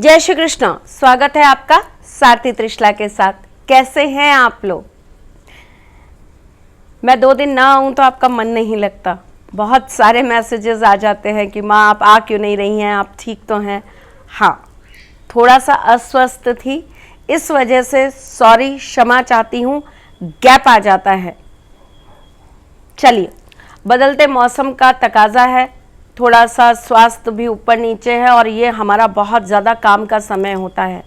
जय श्री कृष्ण। स्वागत है आपका सारथी त्रिशला के साथ। कैसे हैं आप लोग? मैं 2 दिन ना आऊं तो आपका मन नहीं लगता। बहुत सारे मैसेजेस आ जाते हैं कि माँ आप आ क्यों नहीं रही हैं, आप ठीक तो हैं? हाँ, थोड़ा सा अस्वस्थ थी, इस वजह से सॉरी, क्षमा चाहती हूँ, गैप आ जाता है। चलिए, बदलते मौसम का तकाजा है, थोड़ा सा स्वास्थ्य भी ऊपर नीचे है और ये हमारा बहुत ज़्यादा काम का समय होता है।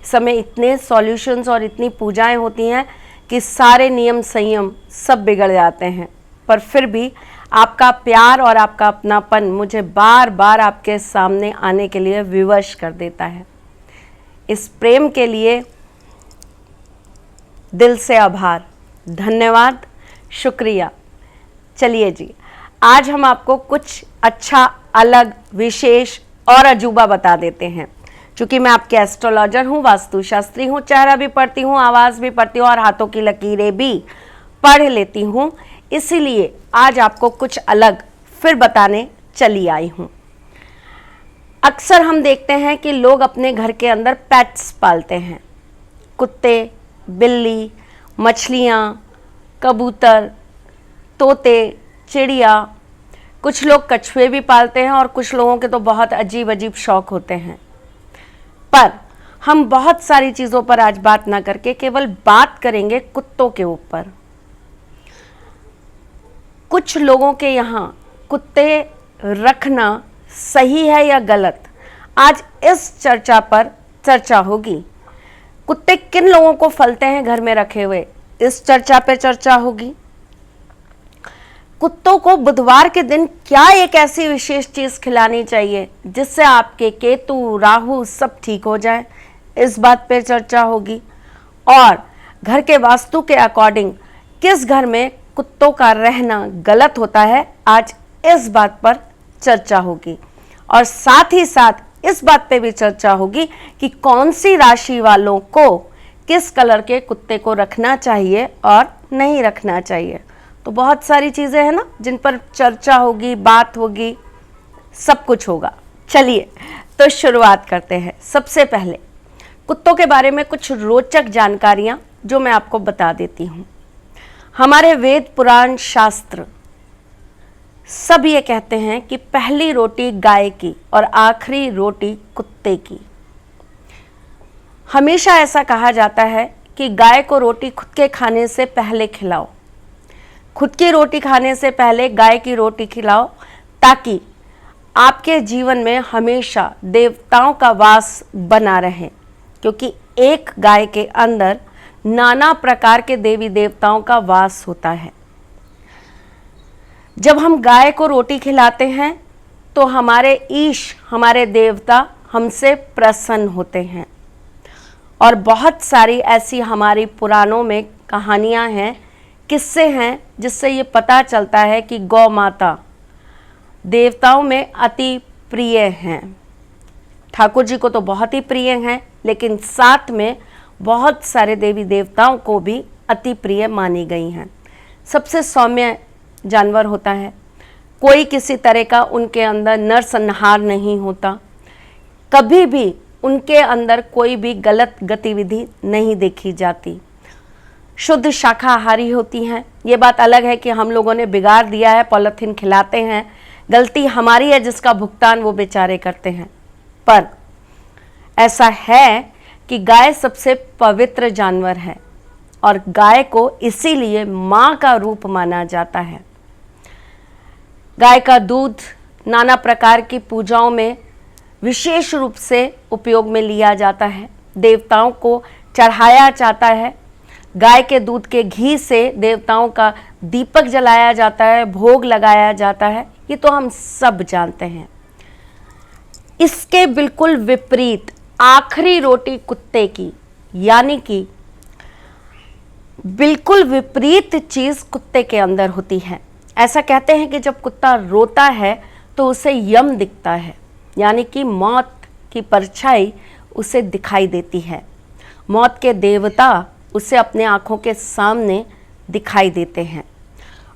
इस समय इतने सॉल्यूशंस और इतनी पूजाएं होती हैं कि सारे नियम संयम सब बिगड़ जाते हैं, पर फिर भी आपका प्यार और आपका अपनापन मुझे बार बार आपके सामने आने के लिए विवश कर देता है। इस प्रेम के लिए दिल से आभार, धन्यवाद, शुक्रिया। चलिए जी, आज हम आपको कुछ अच्छा, अलग, विशेष और अजूबा बता देते हैं। चूँकि मैं आपके एस्ट्रोलॉजर हूँ, वास्तुशास्त्री हूँ, चेहरा भी पढ़ती हूँ, आवाज़ भी पढ़ती हूँ और हाथों की लकीरें भी पढ़ लेती हूँ, इसीलिए आज आपको कुछ अलग फिर बताने चली आई हूँ। अक्सर हम देखते हैं कि लोग अपने घर के अंदर पेट्स पालते हैं, कुत्ते, बिल्ली, मछलियाँ, कबूतर, तोते, चिड़िया। कुछ लोग कछुए भी पालते हैं और कुछ लोगों के तो बहुत अजीब अजीब शौक होते हैं। पर हम बहुत सारी चीज़ों पर आज बात ना करके केवल बात करेंगे कुत्तों के ऊपर। कुछ लोगों के यहाँ कुत्ते रखना सही है या गलत, आज इस चर्चा पर चर्चा होगी। कुत्ते किन लोगों को फलते हैं घर में रखे हुए, इस चर्चा पर चर्चा होगी। कुत्तों को बुधवार के दिन क्या एक ऐसी विशेष चीज खिलानी चाहिए जिससे आपके केतु, राहु सब ठीक हो जाए, इस बात पर चर्चा होगी। और घर के वास्तु के अकॉर्डिंग किस घर में कुत्तों का रहना गलत होता है, आज इस बात पर चर्चा होगी। और साथ ही साथ इस बात पे भी चर्चा होगी कि कौन सी राशि वालों को किस कलर के कुत्ते को रखना चाहिए और नहीं रखना चाहिए। तो बहुत सारी चीज़ें हैं ना जिन पर चर्चा होगी, बात होगी, सब कुछ होगा। चलिए तो शुरुआत करते हैं। सबसे पहले कुत्तों के बारे में कुछ रोचक जानकारियां जो मैं आपको बता देती हूं। हमारे वेद, पुराण, शास्त्र सब ये कहते हैं कि पहली रोटी गाय की और आखिरी रोटी कुत्ते की। हमेशा ऐसा कहा जाता है कि गाय को रोटी खुद के खाने से पहले खिलाओ, खुद की रोटी खाने से पहले गाय की रोटी खिलाओ, ताकि आपके जीवन में हमेशा देवताओं का वास बना रहे। क्योंकि एक गाय के अंदर नाना प्रकार के देवी देवताओं का वास होता है। जब हम गाय को रोटी खिलाते हैं तो हमारे ईश, हमारे देवता हमसे प्रसन्न होते हैं। और बहुत सारी ऐसी हमारी पुराणों में कहानियां हैं, किस्से हैं, जिससे ये पता चलता है कि गौ माता देवताओं में अति प्रिय हैं। ठाकुर जी को तो बहुत ही प्रिय हैं, लेकिन साथ में बहुत सारे देवी देवताओं को भी अति प्रिय मानी गई हैं। सबसे सौम्य जानवर होता है, कोई किसी तरह का उनके अंदर नरसंहार नहीं होता, कभी भी उनके अंदर कोई भी गलत गतिविधि नहीं देखी जाती, शुद्ध शाकाहारी होती हैं। ये बात अलग है कि हम लोगों ने बिगाड़ दिया है, पॉलीथीन खिलाते हैं, गलती हमारी है, जिसका भुगतान वो बेचारे करते हैं। पर ऐसा है कि गाय सबसे पवित्र जानवर है और गाय को इसीलिए माँ का रूप माना जाता है। गाय का दूध नाना प्रकार की पूजाओं में विशेष रूप से उपयोग में लिया जाता है, देवताओं को चढ़ाया जाता है। गाय के दूध के घी से देवताओं का दीपक जलाया जाता है, भोग लगाया जाता है, ये तो हम सब जानते हैं। इसके बिल्कुल विपरीत आखिरी रोटी कुत्ते की, यानी कि बिल्कुल विपरीत चीज कुत्ते के अंदर होती है। ऐसा कहते हैं कि जब कुत्ता रोता है तो उसे यम दिखता है, यानी कि मौत की परछाई उसे दिखाई देती है। मौत के देवता उसे अपने आंखों के सामने दिखाई देते हैं।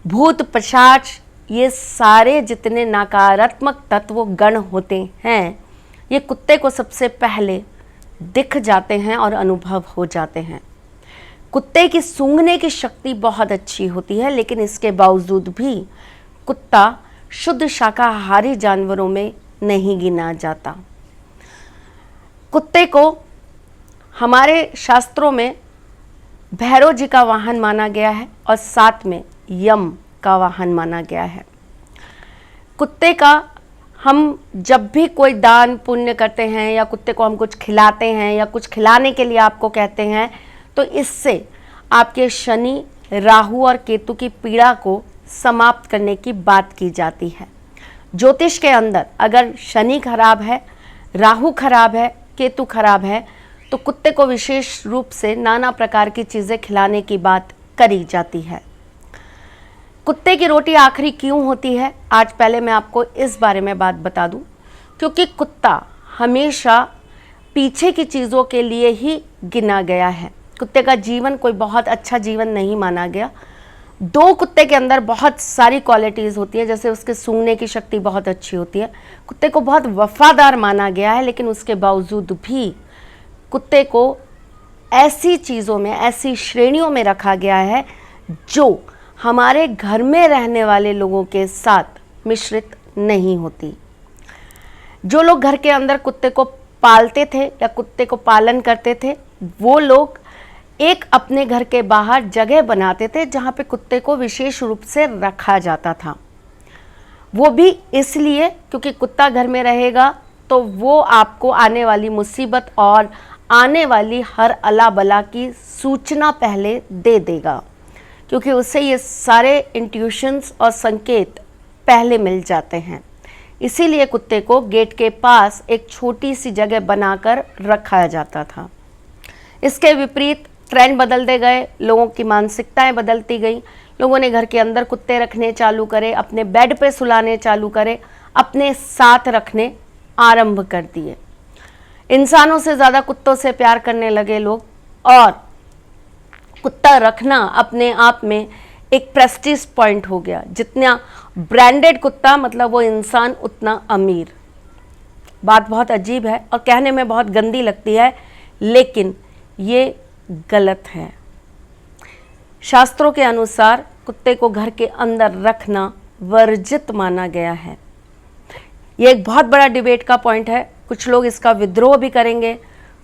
भूत, पिशाच, ये सारे जितने नकारात्मक तत्व गण होते हैं, ये कुत्ते को सबसे पहले दिख जाते हैं और अनुभव हो जाते हैं। कुत्ते की सूंघने की शक्ति बहुत अच्छी होती है, लेकिन इसके बावजूद भी कुत्ता शुद्ध शाकाहारी जानवरों में नहीं गिना जाता। कुत्ते को हमारे शास्त्रों में भैरव जी का वाहन माना गया है और साथ में यम का वाहन माना गया है। कुत्ते का हम जब भी कोई दान पुण्य करते हैं या कुत्ते को हम कुछ खिलाते हैं या कुछ खिलाने के लिए आपको कहते हैं, तो इससे आपके शनि, राहु और केतु की पीड़ा को समाप्त करने की बात की जाती है। ज्योतिष के अंदर अगर शनि खराब है, राहु खराब है, केतु खराब है, तो कुत्ते को विशेष रूप से नाना प्रकार की चीज़ें खिलाने की बात करी जाती है। कुत्ते की रोटी आखिरी क्यों होती है, आज पहले मैं आपको इस बारे में बात बता दूं, क्योंकि कुत्ता हमेशा पीछे की चीज़ों के लिए ही गिना गया है। कुत्ते का जीवन कोई बहुत अच्छा जीवन नहीं माना गया। दो कुत्ते के अंदर बहुत सारी क्वालिटीज़ होती है, जैसे उसके सूंघने की शक्ति बहुत अच्छी होती है। कुत्ते को बहुत वफादार माना गया है, लेकिन उसके बावजूद भी कुत्ते को ऐसी चीज़ों में, ऐसी श्रेणियों में रखा गया है जो हमारे घर में रहने वाले लोगों के साथ मिश्रित नहीं होती। जो लोग घर के अंदर कुत्ते को पालते थे या कुत्ते को पालन करते थे, वो लोग एक अपने घर के बाहर जगह बनाते थे जहाँ पे कुत्ते को विशेष रूप से रखा जाता था। वो भी इसलिए क्योंकि कुत्ता घर में रहेगा तो वो आपको आने वाली मुसीबत और आने वाली हर अला बला की सूचना पहले दे देगा, क्योंकि उससे ये सारे इंट्यूशंस और संकेत पहले मिल जाते हैं। इसीलिए कुत्ते को गेट के पास एक छोटी सी जगह बनाकर रखा जाता था। इसके विपरीत ट्रेंड बदलते गए, लोगों की मानसिकताएं बदलती गई। लोगों ने घर के अंदर कुत्ते रखने चालू करे, अपने बेड पे सुलाने चालू करे, अपने साथ रखने आरंभ कर दिए। इंसानों से ज़्यादा कुत्तों से प्यार करने लगे लोग, और कुत्ता रखना अपने आप में एक प्रेस्टीज पॉइंट हो गया। जितना ब्रांडेड कुत्ता, मतलब वो इंसान उतना अमीर। बात बहुत अजीब है और कहने में बहुत गंदी लगती है, लेकिन ये गलत है। शास्त्रों के अनुसार कुत्ते को घर के अंदर रखना वर्जित माना गया है। ये एक बहुत बड़ा डिबेट का पॉइंट है। कुछ लोग इसका विद्रोह भी करेंगे,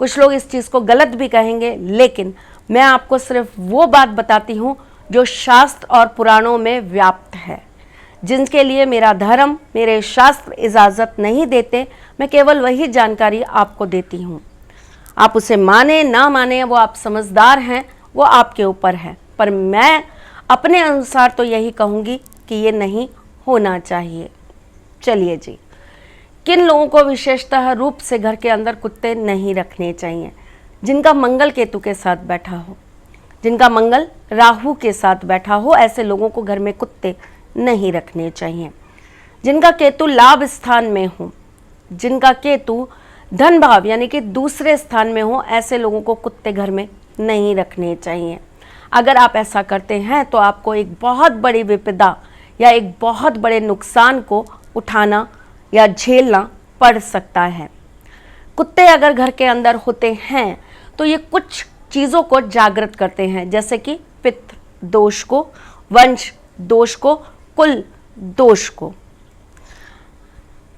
कुछ लोग इस चीज़ को गलत भी कहेंगे, लेकिन मैं आपको सिर्फ वो बात बताती हूँ जो शास्त्र और पुराणों में व्याप्त है, जिनके लिए मेरा धर्म, मेरे शास्त्र इजाज़त नहीं देते। मैं केवल वही जानकारी आपको देती हूँ। आप उसे माने ना माने, वो आप समझदार हैं, वो आपके ऊपर है, पर मैं अपने अनुसार तो यही कहूँगी कि ये नहीं होना चाहिए। चलिए जी, किन लोगों को विशेषतः रूप से घर के अंदर कुत्ते नहीं रखने चाहिए? जिनका मंगल केतु के साथ बैठा हो, जिनका मंगल राहु के साथ बैठा हो, ऐसे लोगों को घर में कुत्ते नहीं रखने चाहिए। जिनका केतु लाभ स्थान में हो, जिनका केतु धन भाव यानी कि दूसरे स्थान में हो, ऐसे लोगों को कुत्ते घर में नहीं रखने चाहिए। अगर आप ऐसा करते हैं तो आपको एक बहुत बड़ी विपदा या एक बहुत बड़े नुकसान को उठाना या झेलना पड़ सकता है। कुत्ते अगर घर के अंदर होते हैं तो ये कुछ चीज़ों को जागृत करते हैं, जैसे कि पित्त दोष को, वंश दोष को, कुल दोष को।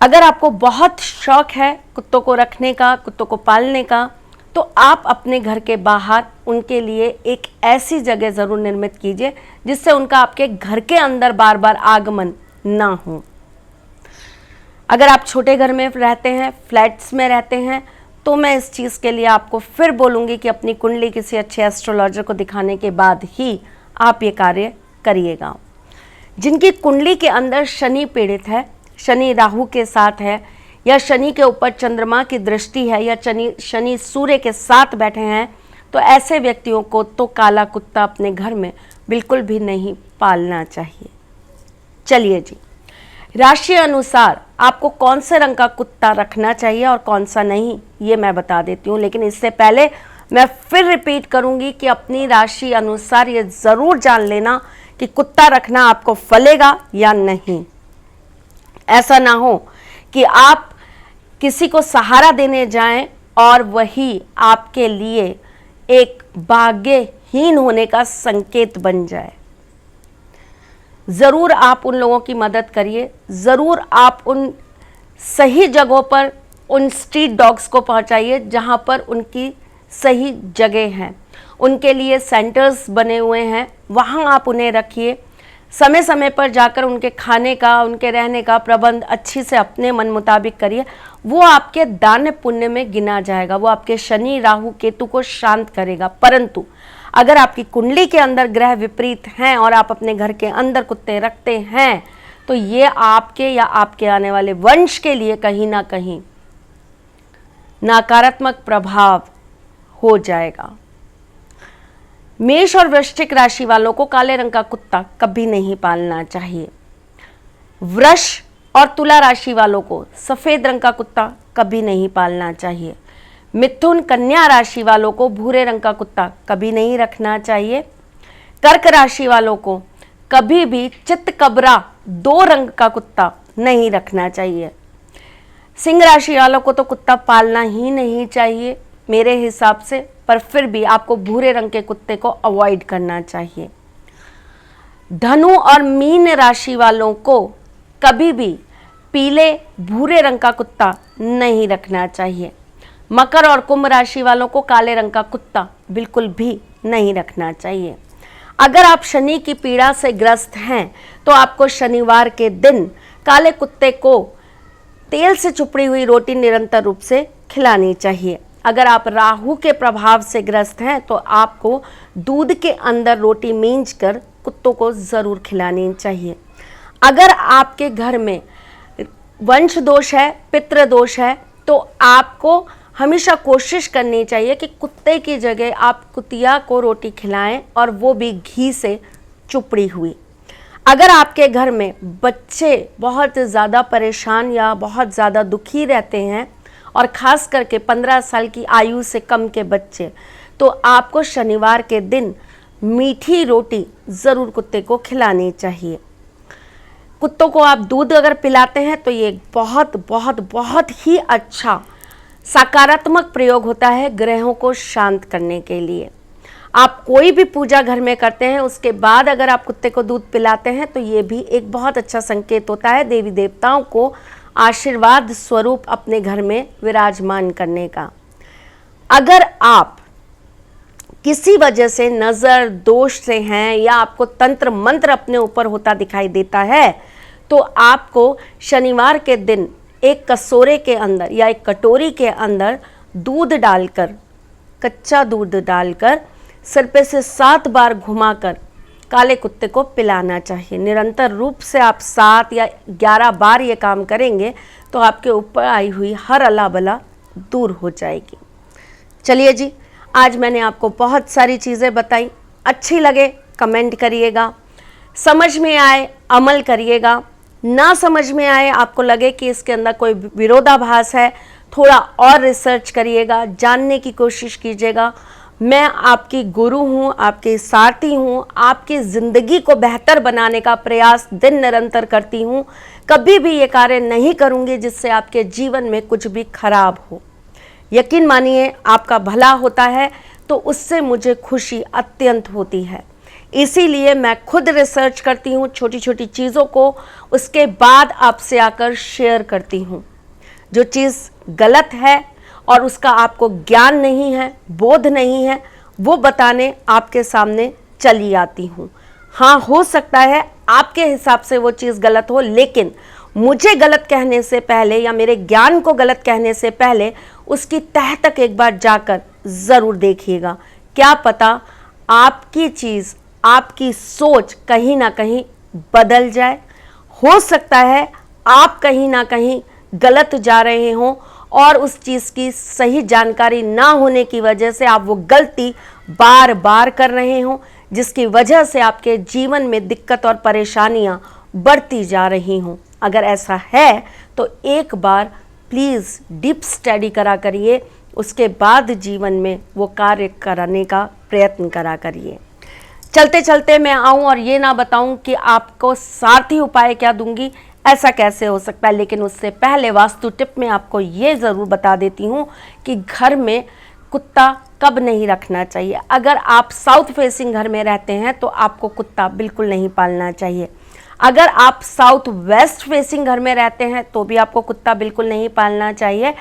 अगर आपको बहुत शौक है कुत्तों को रखने का, कुत्तों को पालने का, तो आप अपने घर के बाहर उनके लिए एक ऐसी जगह ज़रूर निर्मित कीजिए जिससे उनका आपके घर के अंदर बार बार आगमन ना हो। अगर आप छोटे घर में रहते हैं, फ्लैट्स में रहते हैं, तो मैं इस चीज़ के लिए आपको फिर बोलूँगी कि अपनी कुंडली किसी अच्छे एस्ट्रोलॉजर को दिखाने के बाद ही आप ये कार्य करिएगा। जिनकी कुंडली के अंदर शनि पीड़ित है, शनि राहु के साथ है, या शनि के ऊपर चंद्रमा की दृष्टि है, या शनि सूर्य के साथ बैठे हैं, तो ऐसे व्यक्तियों को तो काला कुत्ता अपने घर में बिल्कुल भी नहीं पालना चाहिए। चलिए जी, राशि अनुसार आपको कौन से रंग का कुत्ता रखना चाहिए और कौन सा नहीं, ये मैं बता देती हूँ। लेकिन इससे पहले मैं फिर रिपीट करूँगी कि अपनी राशि अनुसार ये ज़रूर जान लेना कि कुत्ता रखना आपको फलेगा या नहीं। ऐसा ना हो कि आप किसी को सहारा देने जाएं और वही आपके लिए एक भाग्यहीन होने का संकेत बन जाए। ज़रूर आप उन लोगों की मदद करिए, ज़रूर आप उन सही जगहों पर उन स्ट्रीट डॉग्स को पहुंचाइए जहां पर उनकी सही जगह है। उनके लिए सेंटर्स बने हुए हैं, वहां आप उन्हें रखिए। समय समय पर जाकर उनके खाने का, उनके रहने का प्रबंध अच्छी से अपने मन मुताबिक करिए। वो आपके दान पुण्य में गिना जाएगा, वो आपके शनि राहु केतु को शांत करेगा। परंतु अगर आपकी कुंडली के अंदर ग्रह विपरीत हैं और आप अपने घर के अंदर कुत्ते रखते हैं तो ये आपके या आपके आने वाले वंश के लिए कहीं ना कहीं नकारात्मक प्रभाव हो जाएगा। मेष और वृश्चिक राशि वालों को काले रंग का कुत्ता कभी नहीं पालना चाहिए। वृष और तुला राशि वालों को सफेद रंग का कुत्ता कभी नहीं पालना चाहिए। मिथुन कन्या राशि वालों को भूरे रंग का कुत्ता कभी नहीं रखना चाहिए। कर्क राशि वालों को कभी भी चितकबरा 2 रंग का कुत्ता नहीं रखना चाहिए। सिंह राशि वालों को तो कुत्ता पालना ही नहीं चाहिए मेरे हिसाब से, पर फिर भी आपको भूरे रंग के कुत्ते को अवॉइड करना चाहिए। धनु और मीन राशि वालों को कभी भी पीले भूरे रंग का कुत्ता नहीं रखना चाहिए। मकर और कुंभ राशि वालों को काले रंग का कुत्ता बिल्कुल भी नहीं रखना चाहिए। अगर आप शनि की पीड़ा से ग्रस्त हैं तो आपको शनिवार के दिन काले कुत्ते को तेल से चुपड़ी हुई रोटी निरंतर रूप से खिलानी चाहिए। अगर आप राहु के प्रभाव से ग्रस्त हैं तो आपको दूध के अंदर रोटी मींज कर कुत्तों को ज़रूर खिलानी चाहिए। अगर आपके घर में वंश दोष है, पितृ दोष है, तो आपको हमेशा कोशिश करनी चाहिए कि कुत्ते की जगह आप कुतिया को रोटी खिलाएं और वो भी घी से चुपड़ी हुई। अगर आपके घर में बच्चे बहुत ज़्यादा परेशान या बहुत ज़्यादा दुखी रहते हैं और ख़ास करके 15 साल की आयु से कम के बच्चे, तो आपको शनिवार के दिन मीठी रोटी ज़रूर कुत्ते को खिलानी चाहिए। कुत्तों को आप दूध अगर पिलाते हैं तो ये बहुत बहुत बहुत ही अच्छा सकारात्मक प्रयोग होता है ग्रहों को शांत करने के लिए। आप कोई भी पूजा घर में करते हैं उसके बाद अगर आप कुत्ते को दूध पिलाते हैं तो ये भी एक बहुत अच्छा संकेत होता है देवी देवताओं को आशीर्वाद स्वरूप अपने घर में विराजमान करने का। अगर आप किसी वजह से नज़र दोष से हैं या आपको तंत्र मंत्र अपने ऊपर होता दिखाई देता है तो आपको शनिवार के दिन एक कटोरे के अंदर या एक कटोरी के अंदर दूध डालकर, कच्चा दूध डालकर सिर पे से 7 बार घुमाकर काले कुत्ते को पिलाना चाहिए। निरंतर रूप से आप 7 या 11 बार ये काम करेंगे तो आपके ऊपर आई हुई हर अला बला दूर हो जाएगी। चलिए जी, आज मैंने आपको बहुत सारी चीज़ें बताई। अच्छी लगे कमेंट करिएगा, समझ में आए अमल करिएगा, ना समझ में आए आपको लगे कि इसके अंदर कोई विरोधाभास है, थोड़ा और रिसर्च करिएगा, जानने की कोशिश कीजिएगा। मैं आपकी गुरु हूँ, आपके सारथी हूँ, आपकी ज़िंदगी को बेहतर बनाने का प्रयास दिन निरंतर करती हूँ। कभी भी ये कार्य नहीं करूँगी जिससे आपके जीवन में कुछ भी खराब हो। यकीन मानिए आपका भला होता है तो उससे मुझे खुशी अत्यंत होती है। इसीलिए मैं खुद रिसर्च करती हूँ छोटी छोटी चीज़ों को, उसके बाद आपसे आकर शेयर करती हूँ। जो चीज़ गलत है और उसका आपको ज्ञान नहीं है, बोध नहीं है, वो बताने आपके सामने चली आती हूँ। हाँ, हो सकता है आपके हिसाब से वो चीज़ गलत हो, लेकिन मुझे गलत कहने से पहले या मेरे ज्ञान को गलत कहने से पहले उसकी तह तक एक बार जाकर ज़रूर देखिएगा। क्या पता आपकी चीज़, आपकी सोच कहीं ना कहीं बदल जाए। हो सकता है आप कहीं ना कहीं गलत जा रहे हों और उस चीज़ की सही जानकारी ना होने की वजह से आप वो गलती बार बार कर रहे हों, जिसकी वजह से आपके जीवन में दिक्कत और परेशानियां बढ़ती जा रही हों। अगर ऐसा है तो एक बार प्लीज़ डीप स्टडी करा करिए, उसके बाद जीवन में वो कार्य कराने का प्रयत्न करा करिए। चलते चलते मैं आऊँ और ये ना बताऊँ कि आपको सारथी उपाय क्या दूंगी, ऐसा कैसे हो सकता है। लेकिन उससे पहले वास्तु टिप में आपको ये ज़रूर बता देती हूँ कि घर में कुत्ता कब नहीं रखना चाहिए। अगर आप साउथ फेसिंग घर में रहते हैं तो आपको कुत्ता बिल्कुल नहीं पालना चाहिए। अगर आप साउथ वेस्ट फेसिंग घर में रहते हैं तो भी आपको कुत्ता बिल्कुल नहीं पालना चाहिए।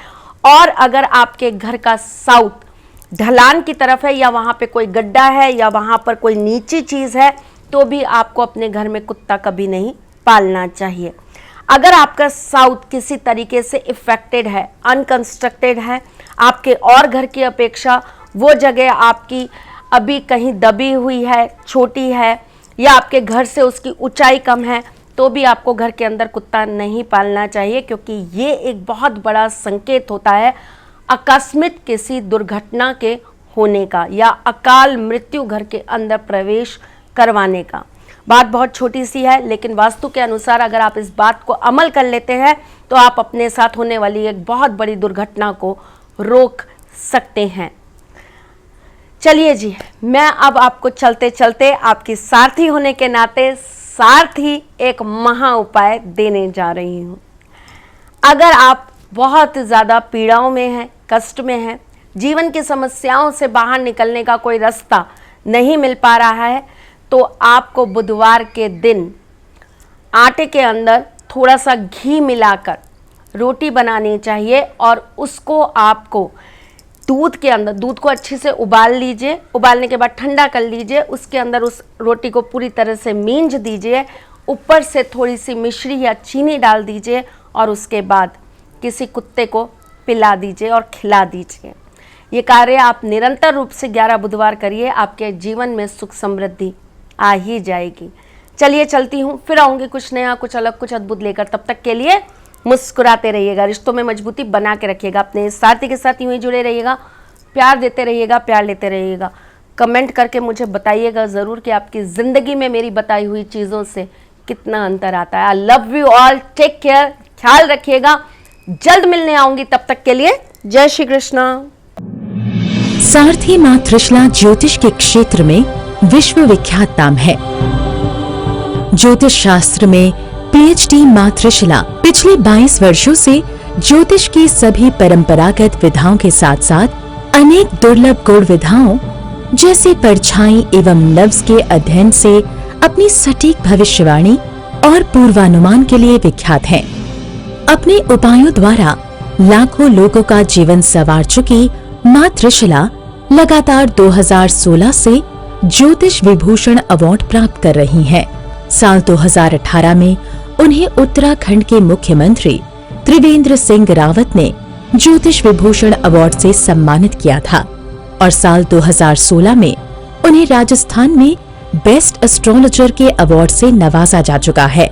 और अगर आपके घर का साउथ ढलान की तरफ है या वहाँ पे कोई गड्ढा है या वहाँ पर कोई नीची चीज़ है तो भी आपको अपने घर में कुत्ता कभी नहीं पालना चाहिए। अगर आपका साउथ किसी तरीके से इफेक्टेड है, अनकंस्ट्रक्टेड है, आपके और घर की अपेक्षा वो जगह आपकी अभी कहीं दबी हुई है, छोटी है, या आपके घर से उसकी ऊंचाई कम है, तो भी आपको घर के अंदर कुत्ता नहीं पालना चाहिए, क्योंकि ये एक बहुत बड़ा संकेत होता है आकस्मिक किसी दुर्घटना के होने का या अकाल मृत्यु घर के अंदर प्रवेश करवाने का। बात बहुत छोटी सी है, लेकिन वास्तु के अनुसार अगर आप इस बात को अमल कर लेते हैं तो आप अपने साथ होने वाली एक बहुत बड़ी दुर्घटना को रोक सकते हैं। चलिए जी, मैं अब आपको चलते चलते आपकी सारथी होने के नाते सारथी एक महा उपाय देने जा रही हूँ। अगर आप बहुत ज़्यादा पीड़ाओं में हैं, कष्ट में हैं, जीवन की समस्याओं से बाहर निकलने का कोई रास्ता नहीं मिल पा रहा है, तो आपको बुधवार के दिन आटे के अंदर थोड़ा सा घी मिलाकर रोटी बनानी चाहिए और उसको आपको दूध के अंदर, दूध को अच्छे से उबाल लीजिए, उबालने के बाद ठंडा कर लीजिए, उसके अंदर उस रोटी को पूरी तरह से मींज दीजिए, ऊपर से थोड़ी सी मिश्री या चीनी डाल दीजिए और उसके बाद किसी कुत्ते को पिला दीजिए और खिला दीजिए। ये कार्य आप निरंतर रूप से 11 बुधवार करिए, आपके जीवन में सुख समृद्धि आ ही जाएगी। चलिए चलती हूँ, फिर आऊँगी कुछ नया, कुछ अलग, कुछ अद्भुत लेकर। तब तक के लिए मुस्कुराते रहिएगा, रिश्तों में मजबूती बना के रखिएगा, अपने साथी के साथ यूँ ही जुड़े रहिएगा, प्यार देते रहिएगा, प्यार लेते रहिएगा। कमेंट करके मुझे बताइएगा ज़रूर कि आपकी ज़िंदगी में मेरी बताई हुई चीज़ों से कितना अंतर आता है। I love you all, take care, ख्याल रखिएगा, जल्द मिलने आऊँगी। तब तक के लिए जय श्री कृष्णा। सारथी मां त्रिशला ज्योतिष के क्षेत्र में विश्व विख्यात नाम है। ज्योतिष शास्त्र में पीएचडी मां त्रिशला पिछले 22 वर्षों से ज्योतिष की सभी परंपरागत विधाओं के साथ साथ अनेक दुर्लभ गुण विधाओं जैसे परछाई एवं लफ्ज के अध्ययन से अपनी सटीक भविष्यवाणी और पूर्वानुमान के लिए विख्यात हैं। अपने उपायों द्वारा लाखों लोगों का जीवन संवार चुकी मां त्रिशला लगातार 2016 से ज्योतिष विभूषण अवार्ड प्राप्त कर रही हैं। साल 2018 में उन्हें उत्तराखंड के मुख्यमंत्री त्रिवेंद्र सिंह रावत ने ज्योतिष विभूषण अवार्ड से सम्मानित किया था और साल 2016 में उन्हें राजस्थान में बेस्ट एस्ट्रोलॉजर के अवार्ड से नवाजा जा चुका है।